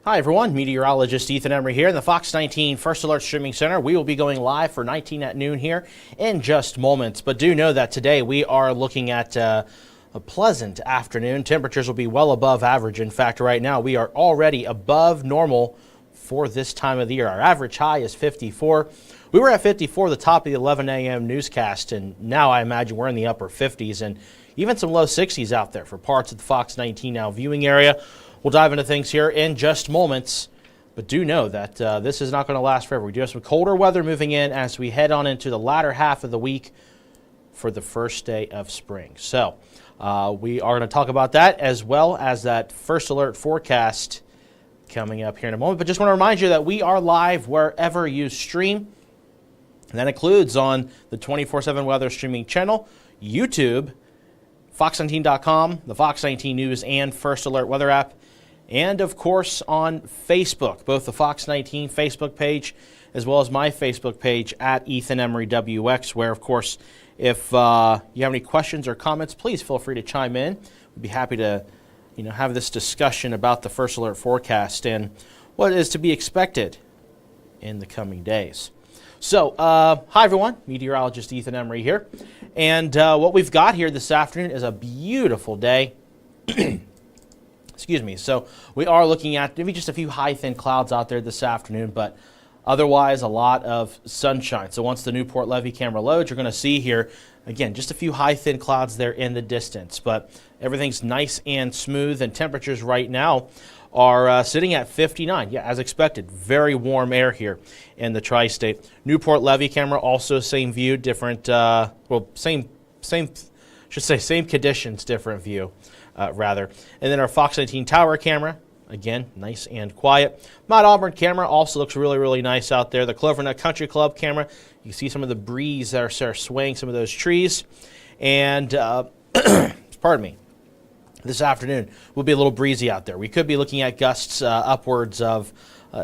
Hi everyone, Meteorologist Ethan Emery here in the Fox 19 First Alert Streaming Center. We will be going live for 19 at noon here in just moments, but do know that today we are looking at a pleasant afternoon. Temperatures will be well above average. In fact, right now we are already above normal for this time of the year. Our average high is 54. We were at 54 the top of the 11 a.m. newscast, and now I imagine we're in the upper 50s and even some low 60s out there for parts of the Fox 19 Now viewing area. We'll dive into things here in just moments, but do know that this is not going to last forever. We do have some colder weather moving in as we head on into the latter half of the week for the first day of spring. So we are going to talk about that as well as that first alert forecast coming up here in a moment. But just want to remind you that we are live wherever you stream. And that includes on the 24/7 weather streaming channel, YouTube, Fox19.com, the Fox 19 News and First Alert Weather app, and of course on Facebook, both the Fox 19 Facebook page as well as my Facebook page at Ethan Emery WX, where of course if you have any questions or comments, please feel free to chime in. We'd be happy to have this discussion about the First Alert forecast and what is to be expected in the coming days. So, hi everyone, Meteorologist Ethan Emery here, and what we've got here this afternoon is a beautiful day. Excuse me. So we are looking at maybe just a few high thin clouds out there this afternoon, but otherwise a lot of sunshine. So once the Newport Levee camera loads, you're going to see here, again, just a few high thin clouds there in the distance, but everything's nice and smooth, and temperatures right now are sitting at 59. Yeah, as expected, very warm air here in the tri-state. Newport Levee camera, also same view, different, same conditions, different view, rather. And then our Fox 19 tower camera, again, nice and quiet. Mount Auburn camera also looks really, really nice out there. The Clovernut Country Club camera, you can see some of the breeze that are swaying some of those trees. And, pardon me, this afternoon will be a little breezy out there. We could be looking at gusts upwards of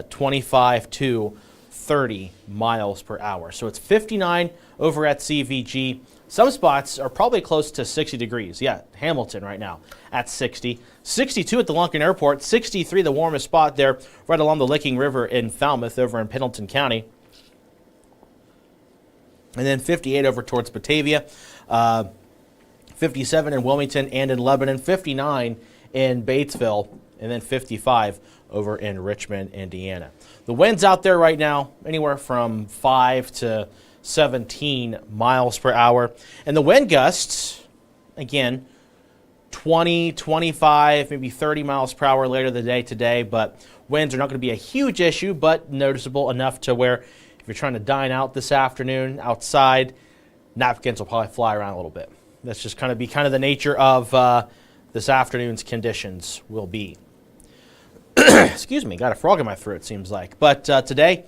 25 to 30 miles per hour. So it's 59 over at CVG. Some spots are probably close to 60 degrees. Yeah, Hamilton right now at 60. 62 at the Lunken Airport. 63, the warmest spot there, right along the Licking River in Falmouth over in Pendleton County. And then 58 over towards Batavia. 57 in Wilmington and in Lebanon. 59 in Batesville. And then 55 over in Richmond, Indiana. The winds out there right now, anywhere from 5 to 17 miles per hour. And the wind gusts, again, 20, 25, maybe 30 miles per hour later in the day today. But winds are not going to be a huge issue, but noticeable enough to where if you're trying to dine out this afternoon outside, napkins will probably fly around a little bit. That's just kind of the nature of this afternoon's conditions will be. Excuse me, got a frog in my throat, seems like. But today,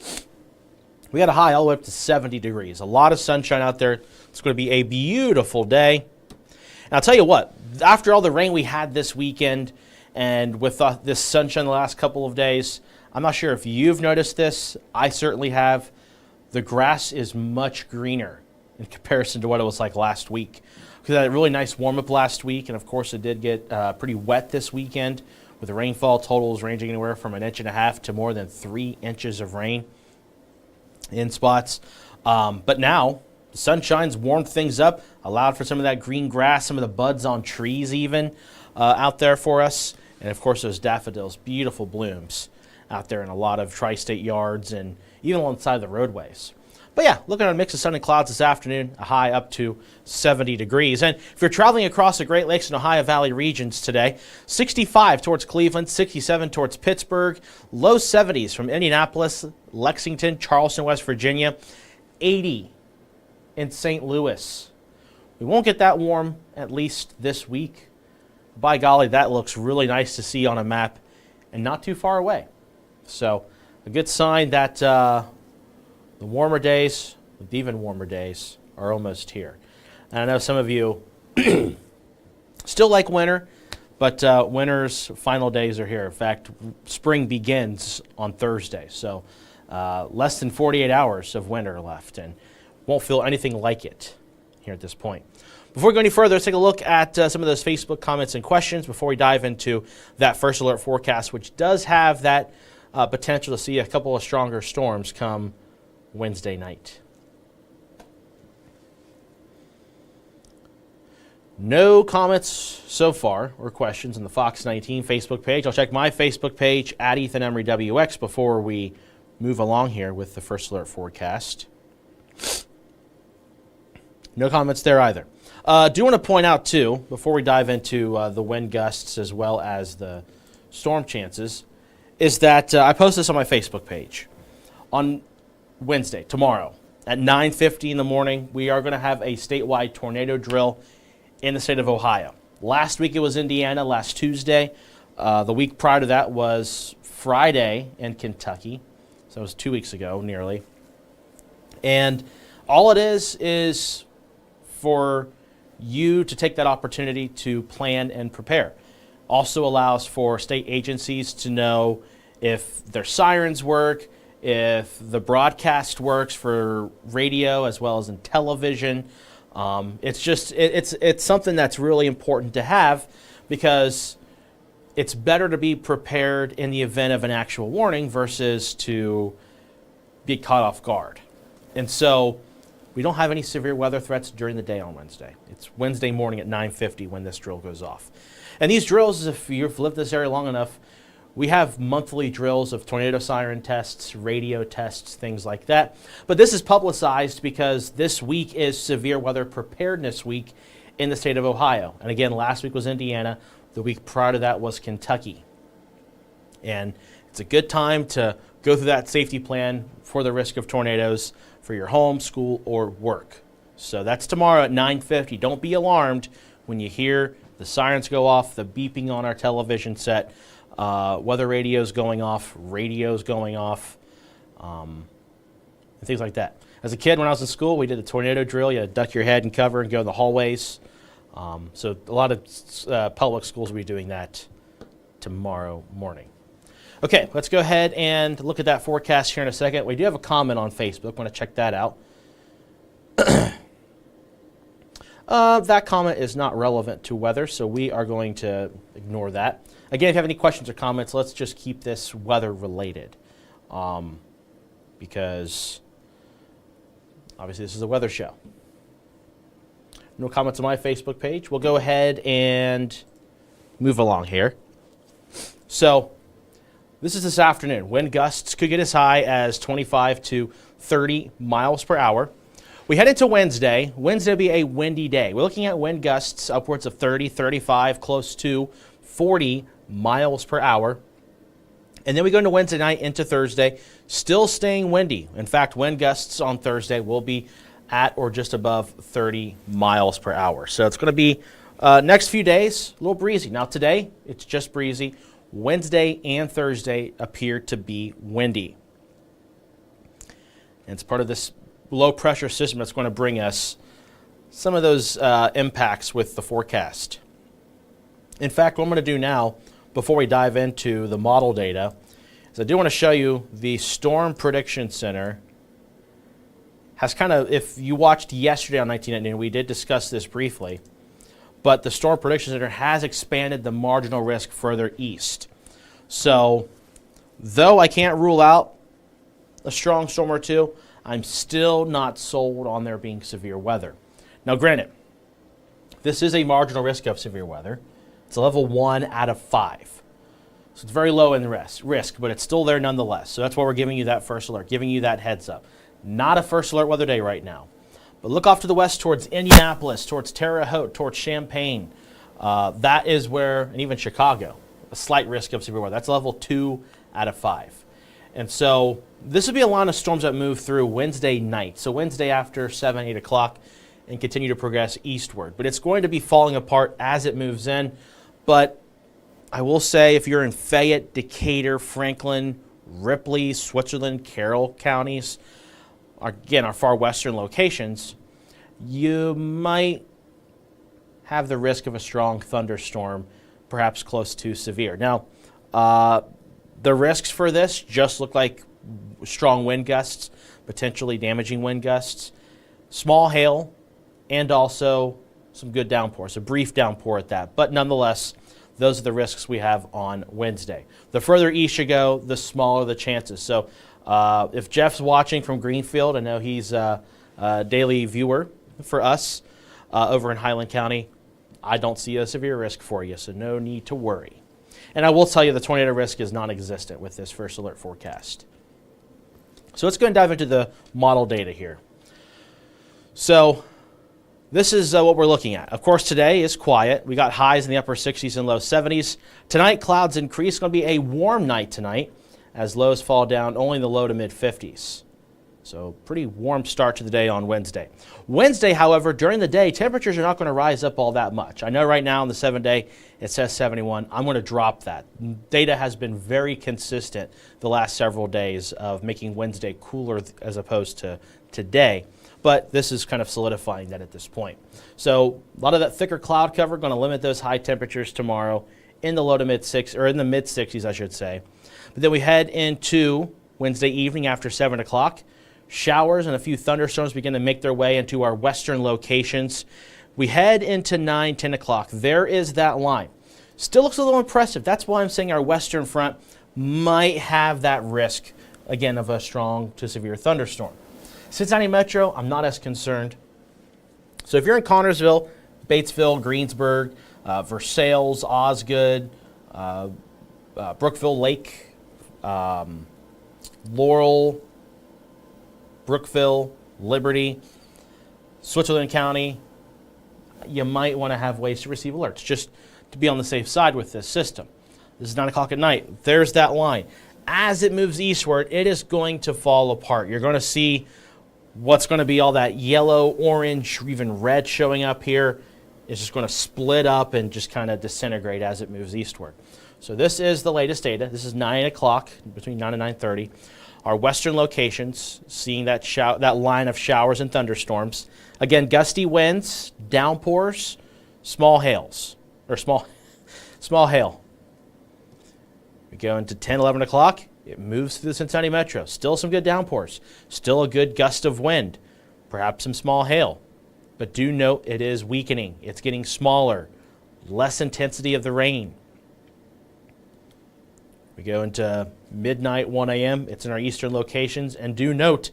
we got a high all the way up to 70 degrees. A lot of sunshine out there. It's going to be a beautiful day. And I'll tell you what, after all the rain we had this weekend and with this sunshine the last couple of days, I'm not sure if you've noticed this. I certainly have. The grass is much greener in comparison to what it was like last week. We had a really nice warm-up last week, and of course it did get pretty wet this weekend with the rainfall totals ranging anywhere from 1.5 inches to more than 3 inches of rain in spots. But now the sunshine's warmed things up, allowed for some of that green grass, some of the buds on trees even out there for us. And of course those daffodils, beautiful blooms out there in a lot of tri-state yards and even alongside the roadways. But yeah, looking at a mix of sun and clouds this afternoon, a high up to 70 degrees. And if you're traveling across the Great Lakes and Ohio Valley regions today, 65 towards Cleveland, 67 towards Pittsburgh, low 70s from Indianapolis, Lexington, Charleston, West Virginia, 80 in St. Louis. We won't get that warm at least this week. By golly, that looks really nice to see on a map and not too far away. So a good sign that the warmer days, the even warmer days, are almost here. And I know some of you still like winter, but winter's final days are here. In fact, spring begins on Thursday. So less than 48 hours of winter left, and won't feel anything like it here at this point. Before we go any further, let's take a look at some of those Facebook comments and questions before we dive into that first alert forecast, which does have that potential to see a couple of stronger storms come Wednesday night. No comments so far or questions on the Fox 19 Facebook page. I'll check my Facebook page at Ethan Emery WX before we move along here with the first alert forecast. No comments there either. Do want to point out, too, before we dive into the wind gusts as well as the storm chances, is that I posted this on my Facebook page. On Wednesday, tomorrow, at 9:50 in the morning, we are going to have a statewide tornado drill in the state of Ohio. Last week it was Indiana, last Tuesday. The week prior to that was Friday in Kentucky. So it was 2 weeks ago, nearly. And all it is for you to take that opportunity to plan and prepare. Also allows for state agencies to know if their sirens work, if the broadcast works for radio as well as in television. It's something that's really important to have, because it's better to be prepared in the event of an actual warning versus to be caught off guard. And so we don't have any severe weather threats during the day on Wednesday. It's Wednesday morning at 9:50 when this drill goes off. And these drills, if you've lived this area long enough, we have monthly drills of tornado siren tests, radio tests, things like that. But this is publicized because this week is Severe Weather Preparedness Week in the state of Ohio. And again, last week was Indiana. The week prior to that was Kentucky. And it's a good time to go through that safety plan for the risk of tornadoes for your home, school, or work. So that's tomorrow at 9:50. Don't be alarmed when you hear the sirens go off, the beeping on our television set, weather radios going off, radios going off, and things like that. As a kid, when I was in school, we did a tornado drill. You had to duck your head and cover and go in the hallways. So a lot of public schools will be doing that tomorrow morning. Okay, let's go ahead and look at that forecast here in a second. We do have a comment on Facebook. Want to check that out. That comment is not relevant to weather, so we are going to ignore that. Again, if you have any questions or comments, let's just keep this weather related, because obviously this is a weather show. No comments on my Facebook page. We'll go ahead and move along here. So this is this afternoon. Wind gusts could get as high as 25 to 30 miles per hour. We head into Wednesday. Wednesday will be a windy day. We're looking at wind gusts upwards of 30, 35, close to 40 miles per hour. And then we go into Wednesday night into Thursday, still staying windy. In fact, wind gusts on Thursday will be at or just above 30 miles per hour. So it's going to be next few days, a little breezy. Now today, it's just breezy. Wednesday and Thursday appear to be windy. And it's part of this low pressure system that's going to bring us some of those impacts with the forecast. In fact, what I'm going to do now, before we dive into the model data, is I do want to show you the Storm Prediction Center has kind of, if you watched yesterday on 19atNOON, we did discuss this briefly, but the Storm Prediction Center has expanded the marginal risk further east. So, though I can't rule out a strong storm or two, I'm still not sold on there being severe weather. Now, granted, this is a marginal risk of severe weather. It's a level 1 out of 5. So it's very low in the risk, but it's still there nonetheless. So that's why we're giving you that first alert, giving you that heads up. Not a first alert weather day right now. But look off to the west towards Indianapolis, towards Terre Haute, towards Champaign. That is where, and even Chicago, a slight risk of severe weather. That's level 2 out of 5. And so this would be a line of storms that move through Wednesday night. So Wednesday after 7, 8 o'clock and continue to progress eastward. But it's going to be falling apart as it moves in. But I will say if you're in Fayette, Decatur, Franklin, Ripley, Switzerland, Carroll counties, again, our far western locations, you might have the risk of a strong thunderstorm, perhaps close to severe. Now, the risks for this just look like strong wind gusts, potentially damaging wind gusts, small hail, and also some good downpours, a brief downpour at that. But nonetheless, those are the risks we have on Wednesday. The further east you go, the smaller the chances. So if Jeff's watching from Greenfield, I know he's a daily viewer for us over in Highland County, I don't see a severe risk for you, so no need to worry. And I will tell you the tornado risk is non-existent with this first alert forecast. So let's go and dive into the model data here. So this is what we're looking at. Of course, today is quiet. We got highs in the upper 60s and low 70s. Tonight, clouds increase. It's going to be a warm night tonight as lows fall down only in the low to mid 50s. So pretty warm start to the day on Wednesday. Wednesday, however, during the day, temperatures are not going to rise up all that much. I know right now on the 7-day, it says 71. I'm going to drop that. Data has been very consistent the last several days of making Wednesday cooler as opposed to today. But this is kind of solidifying that at this point. So a lot of that thicker cloud cover going to limit those high temperatures tomorrow in the low to mid 60s, or in the mid 60s, I should say. But then we head into Wednesday evening after 7 o'clock. Showers and a few thunderstorms begin to make their way into our western locations. We head into 9, 10 o'clock. There is that line. Still looks a little impressive. That's why I'm saying our western front might have that risk, again, of a strong to severe thunderstorm. Cincinnati Metro, I'm not as concerned. So if you're in Connorsville, Batesville, Greensburg, Versailles, Osgood, Brookville Lake, Laurel, Brookville, Liberty, Switzerland County, you might want to have ways to receive alerts just to be on the safe side with this system. This is 9 o'clock at night. There's that line. As it moves eastward, it is going to fall apart. You're going to see what's going to be all that yellow, orange, or even red showing up here is just going to split up and just kind of disintegrate as it moves eastward. So this is the latest data. This is 9 o'clock, between 9 and 9:30. Our western locations, seeing that line of showers and thunderstorms. Again, gusty winds, downpours, small hails, or small hail. We go into 10, 11 o'clock. It moves through the Cincinnati Metro. Still some good downpours. Still a good gust of wind. Perhaps some small hail. But do note it is weakening. It's getting smaller. Less intensity of the rain. We go into midnight, 1 a.m. It's in our eastern locations. And do note,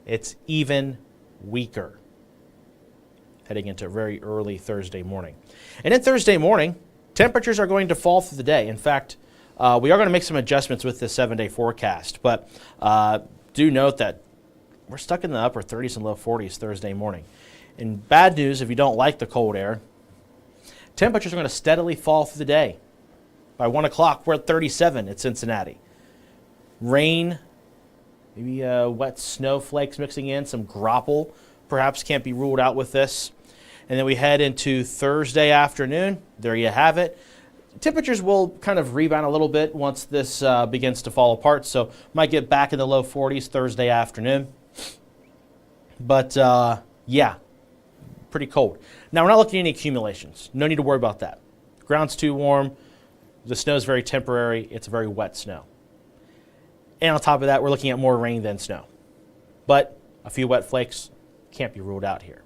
it's even weaker. Heading into very early Thursday morning. And then Thursday morning, temperatures are going to fall through the day. In fact, we are going to make some adjustments with this 7-day forecast. But do note that we're stuck in the upper 30s and low 40s Thursday morning. And bad news, if you don't like the cold air, temperatures are going to steadily fall through the day. By 1 o'clock, we're at 37 at Cincinnati. Rain, maybe wet snowflakes mixing in, some graupel perhaps can't be ruled out with this. And then we head into Thursday afternoon. There you have it. Temperatures will kind of rebound a little bit once this begins to fall apart, so might get back in the low 40s Thursday afternoon. But yeah, pretty cold. Now, we're not looking at any accumulations. No need to worry about that. Ground's too warm. The snow's very temporary. It's very wet snow. And on top of that, we're looking at more rain than snow. But a few wet flakes can't be ruled out here.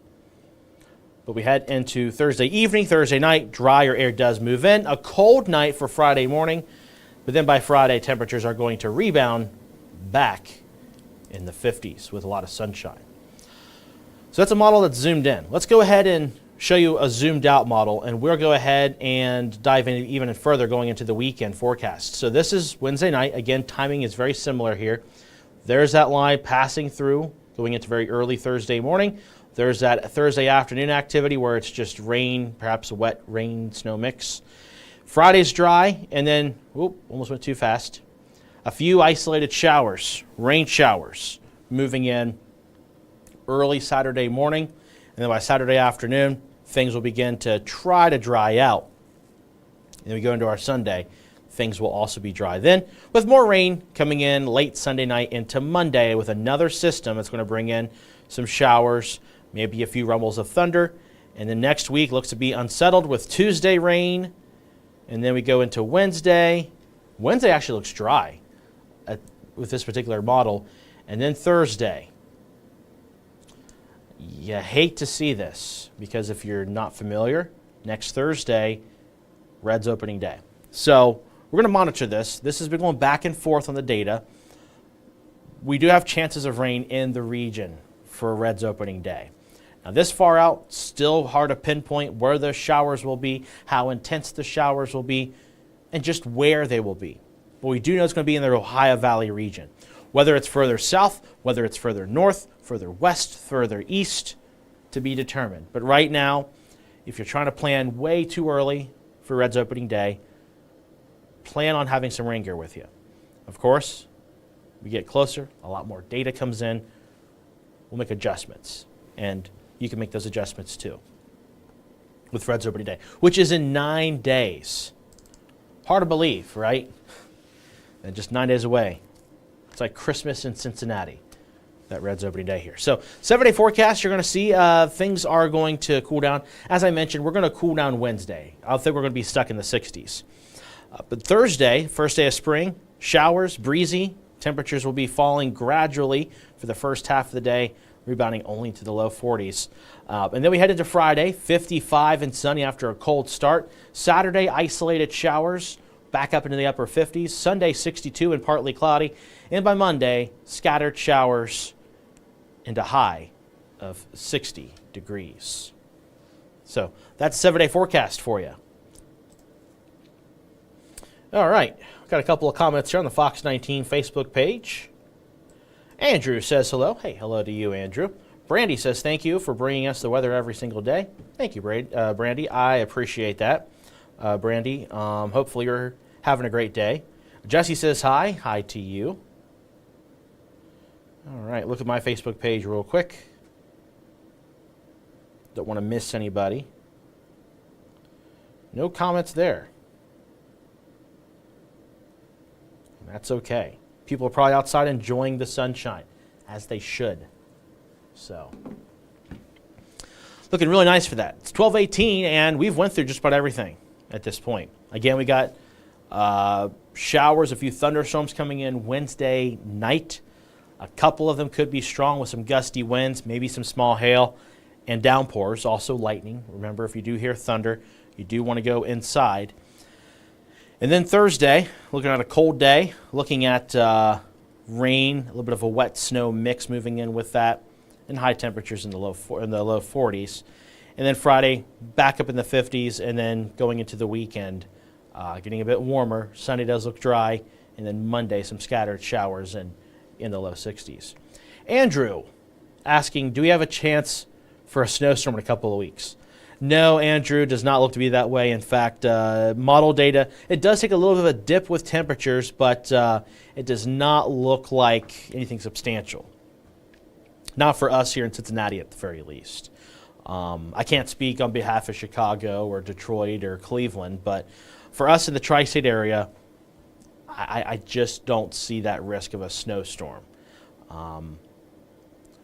But we head into Thursday evening, Thursday night. Drier air does move in. A cold night for Friday morning. But then by Friday, temperatures are going to rebound back in the 50s with a lot of sunshine. So that's a model that's zoomed in. Let's go ahead and show you a zoomed out model, and we'll go ahead and dive in even further going into the weekend forecast. So this is Wednesday night. Again, timing is very similar here. There's that line passing through, going into very early Thursday morning. There's that Thursday afternoon activity where it's just rain, perhaps a wet rain, snow mix. Friday's dry, and then, almost went too fast. A few isolated showers, rain showers, moving in early Saturday morning. And then by Saturday afternoon, things will begin to try to dry out. And then we go into our Sunday, things will also be dry. Then, with more rain coming in late Sunday night into Monday with another system that's going to bring in some showers, maybe a few rumbles of thunder. And then next week looks to be unsettled with Tuesday rain. And then we go into Wednesday. Wednesday actually looks dry with this particular model. And then Thursday. You hate to see this because if you're not familiar, next Thursday, Reds opening day. So we're going to monitor this. This has been going back and forth on the data. We do have chances of rain in the region for Reds opening day. Now this far out, still hard to pinpoint where those showers will be, how intense the showers will be, and just where they will be. But we do know it's going to be in the Ohio Valley region. Whether it's further south, whether it's further north, further west, further east, to be determined. But right now, if you're trying to plan way too early for Reds opening day, plan on having some rain gear with you. Of course, we get closer, a lot more data comes in, we'll make adjustments. And you can make those adjustments too with Reds opening day, which is in 9 days. Hard to believe, right? And just 9 days away. It's like Christmas in Cincinnati, that Reds opening day here. So 7-day forecast, you're going to see things are going to cool down. As I mentioned, we're going to cool down Wednesday. I think we're going to be stuck in the 60s. But Thursday, first day of spring, showers, breezy. Temperatures will be falling gradually for the first half of the day, rebounding only to the low 40s. And then we head into Friday, 55 and sunny after a cold start. Saturday, isolated showers, back up into the upper 50s. Sunday, 62 and partly cloudy. And by Monday, scattered showers into high of 60 degrees. So that's a 7-day forecast for you. All right, got a couple of comments here on the Fox 19 Facebook page. Andrew says hello. Hey, hello to you, Andrew. Brandy says thank you for bringing us the weather every single day. Thank you, Brandy. I appreciate that, Brandy. Hopefully you're having a great day. Jesse says hi. Hi to you. All right, look at my Facebook page real quick. Don't want to miss anybody. No comments there. That's okay. People are probably outside enjoying the sunshine, as they should. So, looking really nice for that. It's 12:18, and we've went through just about everything at this point. Again, we got showers, a few thunderstorms coming in Wednesday night. A couple of them could be strong with some gusty winds, maybe some small hail and downpours, also lightning. Remember, if you do hear thunder, you do want to go inside. And then Thursday, looking at a cold day, looking at rain, a little bit of a wet snow mix moving in with that, and high temperatures in the low 40s. And then Friday, back up in the 50s, and then going into the weekend, getting a bit warmer. Sunday does look dry, and then Monday, some scattered showers in the low 60s. Andrew asking, do we have a chance for a snowstorm in a couple of weeks? No, Andrew, does not look to be that way. In fact, model data, it does take a little bit of a dip with temperatures, but it does not look like anything substantial. Not for us here in Cincinnati at the very least. I can't speak on behalf of Chicago or Detroit or Cleveland, but for us in the tri-state area, I just don't see that risk of a snowstorm.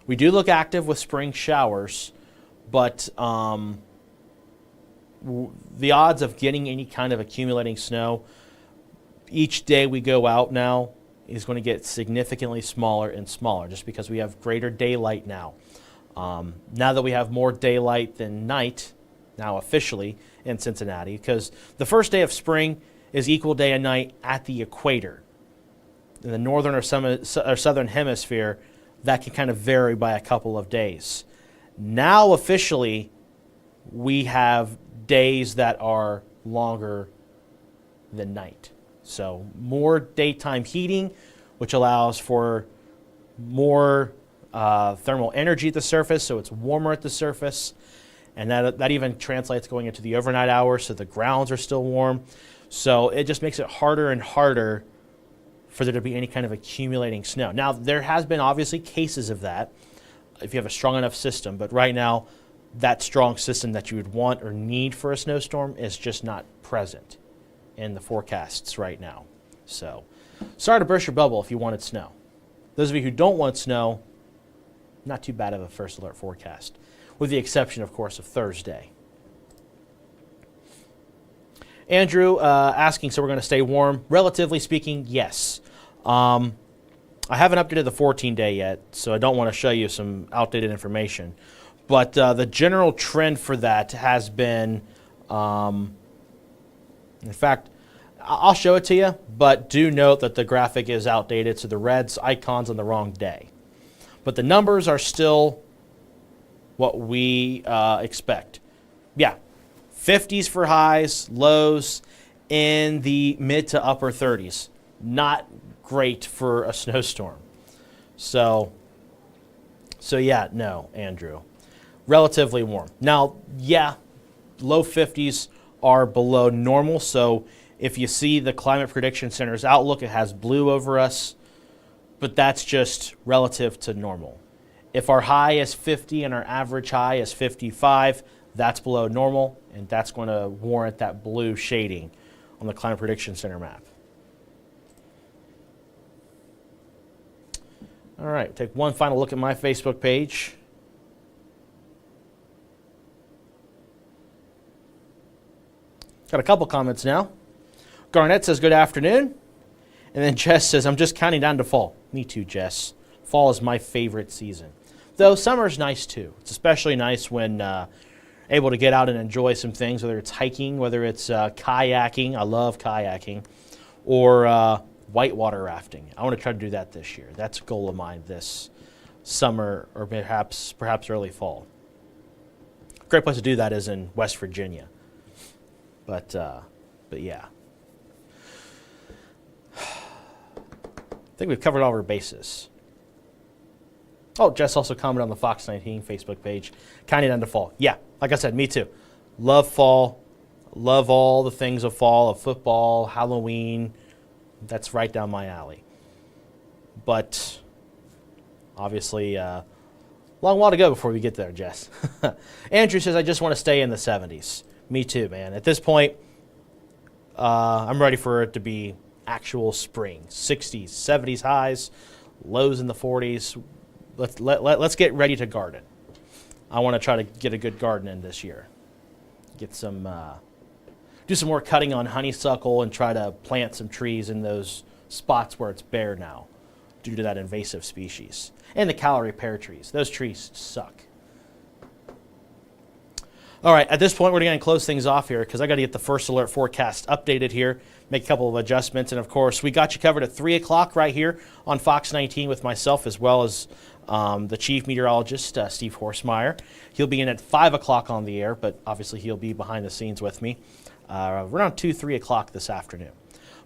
We do look active with spring showers, but the odds of getting any kind of accumulating snow each day we go out now is going to get significantly smaller and smaller just because we have greater daylight now. Now that we have more daylight than night, now officially in Cincinnati, because the first day of spring is equal day and night at the equator. In the northern or southern hemisphere, that can kind of vary by a couple of days. Now officially, we have days that are longer than night. So more daytime heating, which allows for more thermal energy at the surface, so it's warmer at the surface. And that even translates going into the overnight hours, so the grounds are still warm. So it just makes it harder and harder for there to be any kind of accumulating snow. Now, there has been obviously cases of that if you have a strong enough system, but right now, that strong system that you would want or need for a snowstorm is just not present in the forecasts right now. So, sorry to burst your bubble if you wanted snow. Those of you who don't want snow, not too bad of a first alert forecast, with the exception, of course, of Thursday. Andrew asking, so we're going to stay warm. Relatively speaking, yes. I haven't updated the 14-day yet, so I don't want to show you some outdated information. But the general trend for that has been, in fact, I'll show it to you, but do note that the graphic is outdated, so the red's icon's on the wrong day. But the numbers are still what we expect. Yeah, 50s for highs, lows in the mid to upper 30s. Not great for a snowstorm. So yeah, no, Andrew. Relatively warm. Now, yeah, low 50s are below normal, so if you see the Climate Prediction Center's outlook, it has blue over us, but that's just relative to normal. If our high is 50 and our average high is 55, that's below normal, and that's going to warrant that blue shading on the Climate Prediction Center map. All right, take one final look at my Facebook page. Got a couple comments now. Garnett says, good afternoon. And then Jess says, I'm just counting down to fall. Me too, Jess. Fall is my favorite season. Though summer's nice too. It's especially nice when able to get out and enjoy some things, whether it's hiking, whether it's kayaking. I love kayaking. Or whitewater rafting. I want to try to do that this year. That's a goal of mine this summer or perhaps early fall. Great place to do that is in West Virginia. But yeah. I think we've covered all of our bases. Oh, Jess also commented on the Fox 19 Facebook page. Counting down to fall. Yeah, like I said, me too. Love fall. Love all the things of fall, of football, Halloween. That's right down my alley. But obviously, long while to go before we get there, Jess. Andrew says, I just want to stay in the 70s. Me too, man. At this point, I'm ready for it to be actual spring. 60s, 70s highs, lows in the 40s. Let's get ready to garden. I want to try to get a good garden in this year. Get some, do some more cutting on honeysuckle and try to plant some trees in those spots where it's bare now due to that invasive species. And the calorie pear trees. Those trees suck. All right, at this point, we're going to close things off here because I got to get the first alert forecast updated here, make a couple of adjustments. And, of course, we got you covered at 3 o'clock right here on Fox 19 with myself as well as the chief meteorologist, Steve Horsemeyer. He'll be in at 5 o'clock on the air, but obviously he'll be behind the scenes with me around 2, 3 o'clock this afternoon.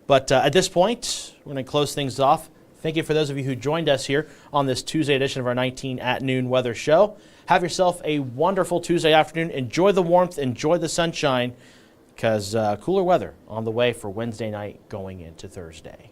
But at this point, we're going to close things off. Thank you for those of you who joined us here on this Tuesday edition of our 19 at Noon weather show. Have yourself a wonderful Tuesday afternoon. Enjoy the warmth, enjoy the sunshine, because cooler weather on the way for Wednesday night going into Thursday.